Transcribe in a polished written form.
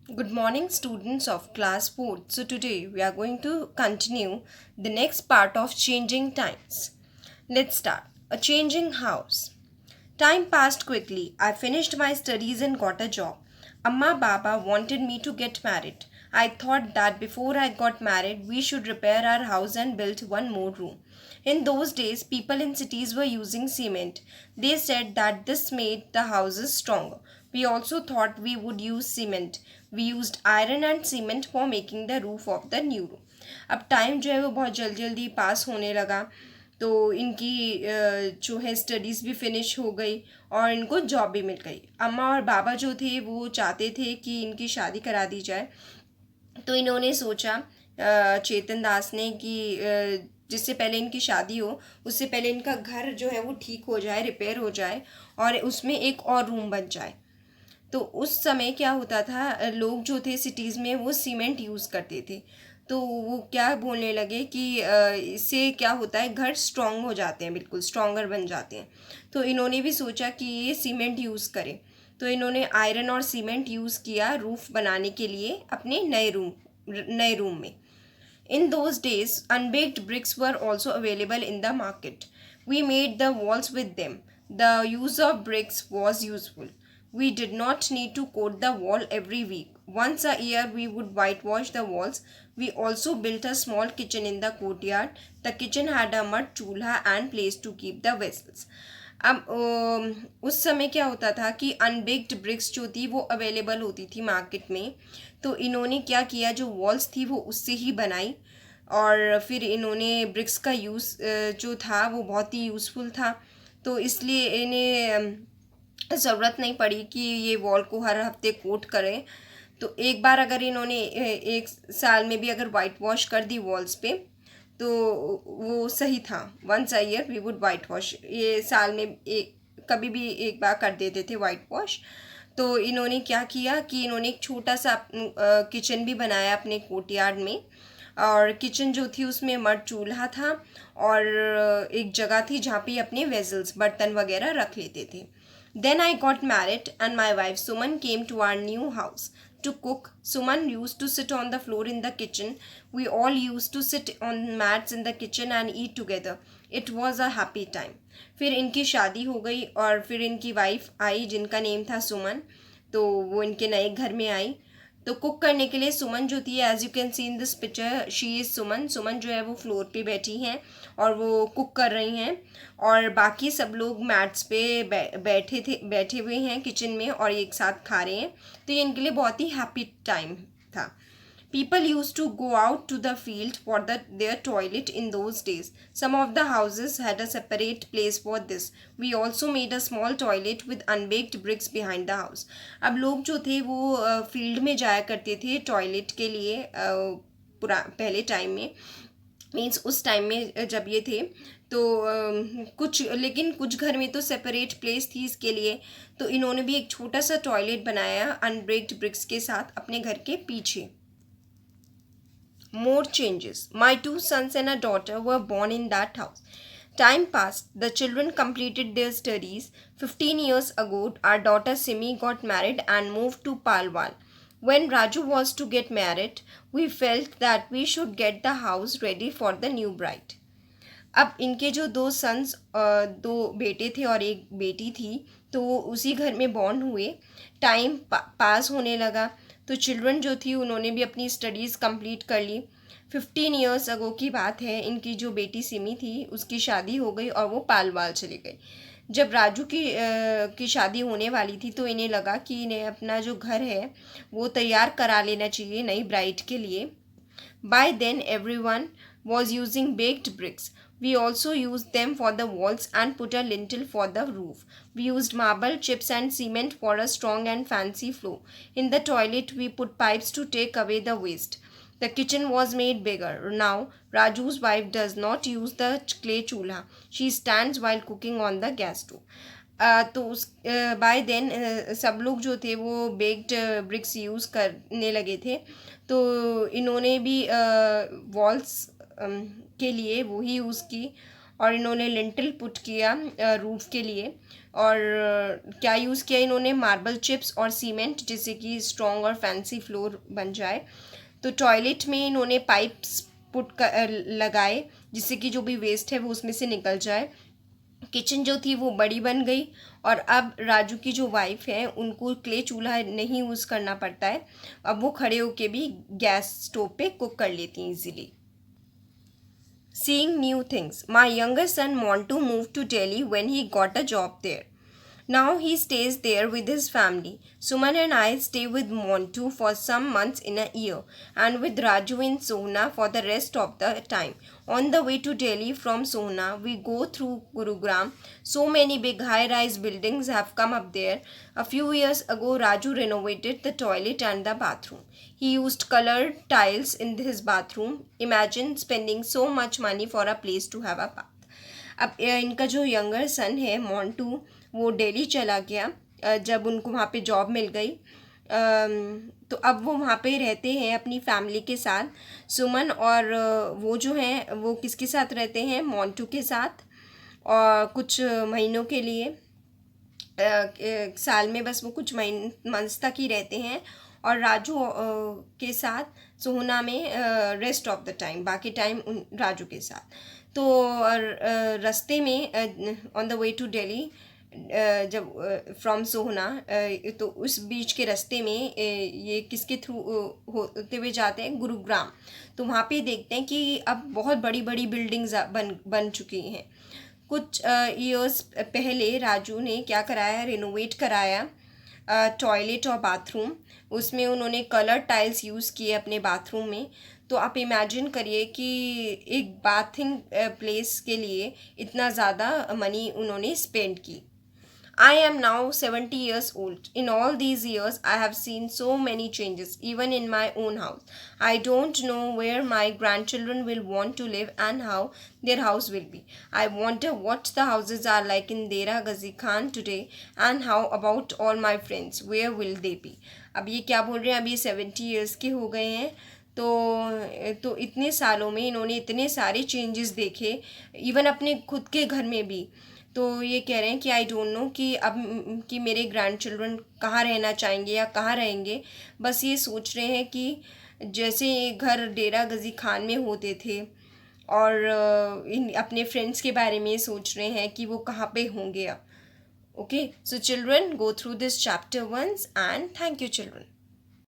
Good morning, students of class 4. So, today we are going to continue the next part of changing times. Let's start. A changing house. Time passed quickly. I finished my studies and got a job. Amma Baba wanted me to get married. I thought that before I got married, we should repair our house and build one more room. In those days, people in cities were using cement. They said that this made the houses stronger. We also thought we would use cement. We used iron and cement for making the roof of the new room. अब time जो है वो बहुत जल्दी जल्दी पास होने लगा, तो इनकी जो है स्टडीज़ भी फिनिश हो गई और इनको जॉब भी मिल गई। अम्मा और बाबा जो थे वो चाहते थे कि इनकी शादी करा दी जाए, तो इन्होंने सोचा चेतन दास ने कि जिससे पहले इनकी शादी हो उससे पहले इनका घर जो है वो ठीक हो जाए, रिपेयर हो जाए और उसमें एक और रूम बन जाए। तो उस समय क्या होता था, लोग जो थे सिटीज़ में वो सीमेंट यूज़ करते थे। तो वो क्या बोलने लगे कि इससे क्या होता है, घर स्ट्रॉन्ग हो जाते हैं, बिल्कुल स्ट्रॉन्गर बन जाते हैं। तो इन्होंने भी सोचा कि ये सीमेंट यूज़ करें। तो इन्होंने आयरन और सीमेंट यूज़ किया रूफ़ बनाने के लिए अपने नए रूम में। In those days, unbaked bricks were also available in the market. We made the walls with them. The use of bricks was useful. We did not need to coat the wall every week. Once a year, we would whitewash the walls. We also built a small kitchen in the courtyard. The kitchen had a mud chulha and place to keep the vessels. अब उस समय क्या होता था कि अनबेक्ड BRICS जो थी वो अवेलेबल होती थी मार्केट में। तो इन्होंने क्या किया, जो वॉल्स थी वो उससे ही बनाई और फिर इन्होंने ब्रिक्स का यूज़ जो था वो बहुत ही यूज़फुल था। तो इसलिए इन्हें ज़रूरत नहीं पड़ी कि ये वॉल को हर हफ्ते कोट करें। तो एक बार अगर इन्होंने एक साल में भी अगर वाइट वॉश कर दी वॉल्स पे तो वो सही था। Once a year we would whitewash, ये साल में एक कभी भी एक बार कर देते थे वाइट वॉश। तो इन्होंने क्या किया कि इन्होंने एक छोटा सा किचन भी बनाया अपने कोर्टयार्ड में। और किचन जो थी उसमें मड चूल्हा था और एक जगह थी जहाँ पे अपने वेजल्स बर्तन वगैरह रख लेते थे। Then I got married and my wife Suman came to our new house to cook. Suman used to sit on the floor in the kitchen. We all used to sit on mats in the kitchen and eat together. It was a happy time. फिर इनकी शादी हो गई और फिर इनकी wife आई जिनका name था सुमन। तो वो इनके नए घर में आई। तो कुक करने के लिए सुमन जो थी, as you can see in this picture, she is Suman. Suman जो है वो फ्लोर पे बैठी हैं और वो कुक कर रही हैं और बाकी सब लोग मैट्स पे बैठे हुए हैं किचन में और एक साथ खा रहे हैं। तो ये इनके लिए बहुत ही हैप्पी टाइम था। People used to go out to the field for their toilet in those days. Some of the houses had a separate place for this. We also made a small toilet with unbaked bricks behind the house. अब लोग जो थे वो field में जाया करते थे toilet के लिए, पहले टाइम में, मीन्स उस टाइम में जब ये थे। तो कुछ, लेकिन कुछ घर में तो सेपरेट प्लेस थी इसके लिए। तो इन्होंने भी एक छोटा सा टॉयलेट बनाया अनब्रेक्ड ब्रिक्स के साथ अपने घर के पीछे। More changes. My two sons and a daughter were born in that house. Time passed. The children completed their studies. 15 years ago, our daughter Simi got married and moved to Palwal. When Raju was to get married, we felt that we should get the house ready for the new bride. अब इनके जो दो sons, दो बेटे थे और एक बेटी थी, तो वो उसी घर में बॉर्न हुए। टाइम पास होने लगा तो चिल्ड्रन जो थी उन्होंने भी अपनी स्टडीज़ कंप्लीट कर ली। 15 ईयर्स अगो की बात है, इनकी जो बेटी सिमी थी उसकी शादी हो गई और वो पालवाल चले गए। जब राजू की शादी होने वाली थी तो इन्हें लगा कि इन्हें अपना जो घर है वो तैयार करा लेना चाहिए नई ब्राइड के लिए। By then, everyone was using baked bricks. We also used them for the walls and put a lintel for the roof. We used marble, chips, and cement for a strong and fancy floor. In the toilet, we put pipes to take away the waste. The kitchen was made bigger. Now, Raju's wife does not use the clay chulha. She stands while cooking on the gas stove. तो उस bye then सब लोग जो थे वो baked bricks use करने लगे थे। तो इन्होंने भी वॉल्स के लिए वही यूज़ की और इन्होंने लिंटल पुट किया रूफ़ के लिए। और क्या यूज़ किया इन्होंने, मार्बल चिप्स और सीमेंट, जिससे कि स्ट्रॉन्ग और फैंसी फ्लोर बन जाए। तो टॉयलेट में इन्होंने पाइप्स लगाए, जिससे कि जो भी वेस्ट है वो उसमें से निकल जाए। किचन जो थी वो बड़ी बन गई, और अब राजू की जो वाइफ है उनको क्ले चूल्हा नहीं यूज़ करना पड़ता है, अब वो खड़े होके भी गैस स्टोव पे कुक कर लेती हैं easily. Seeing new things. My younger son want to move to Delhi when he got a job there. Now he stays there with his family. Suman and I stay with Montu for some months in a year, and with Raju in Sohna for the rest of the time. On the way to Delhi from Sohna, we go through Gurugram. So many big high-rise buildings have come up there. A few years ago, Raju renovated the toilet and the bathroom. He used colored tiles in his bathroom. Imagine spending so much money for a place to have a bath. अब इनका जो younger सन है मोंटू, वो दिल्ली चला गया जब उनको वहाँ पे जॉब मिल गई। तो अब वो वहाँ पे रहते हैं अपनी फैमिली के साथ। सुमन और वो जो हैं वो किसके साथ रहते हैं, मोंटू के साथ, और कुछ महीनों के लिए, साल में बस वो कुछ मंथ्स तक ही रहते हैं, और राजू के साथ सोहना में रेस्ट ऑफ द टाइम, बाकी टाइम राजू के साथ। तो रास्ते में on the way to Delhi, जब फ्रॉम सोहना, तो उस बीच के रास्ते में ये किसके थ्रू होते हुए जाते हैं, गुरुग्राम। तो वहाँ पे देखते हैं कि अब बहुत बड़ी बड़ी बिल्डिंग्स बन चुकी हैं। कुछ ईयर्स पहले राजू ने क्या कराया, रिनोवेट कराया टॉयलेट और बाथरूम। उसमें उन्होंने कलर टाइल्स यूज़ किए अपने बाथरूम में। तो आप इमेजिन करिए कि एक बाथिंग प्लेस के लिए इतना ज़्यादा मनी उन्होंने स्पेंड की। I am now 70 years old. In all these years, I have seen so many changes, even in my own house. I don't know where my grandchildren will want to live and how their house will be. I wonder what the houses are like in Dera Ghazi Khan today, and how about all my friends? Where will they be? अब ये क्या बोल रहे हैं, अब ये 70 years के हो गए हैं। तो इतने सालों में इन्होंने इतने सारे चेंजेस देखे, इवन अपने खुद के घर में भी। तो ये कह रहे हैं कि आई डोंट नो कि अब कि मेरे ग्रैंड चिल्ड्रन कहाँ रहना चाहेंगे या कहाँ रहेंगे। बस ये सोच रहे हैं कि जैसे घर डेरा गजी खान में होते थे, और अपने फ्रेंड्स के बारे में सोच रहे हैं कि वो कहाँ पे होंगे अब। Okay, so children, go through this chapter once, and thank you children.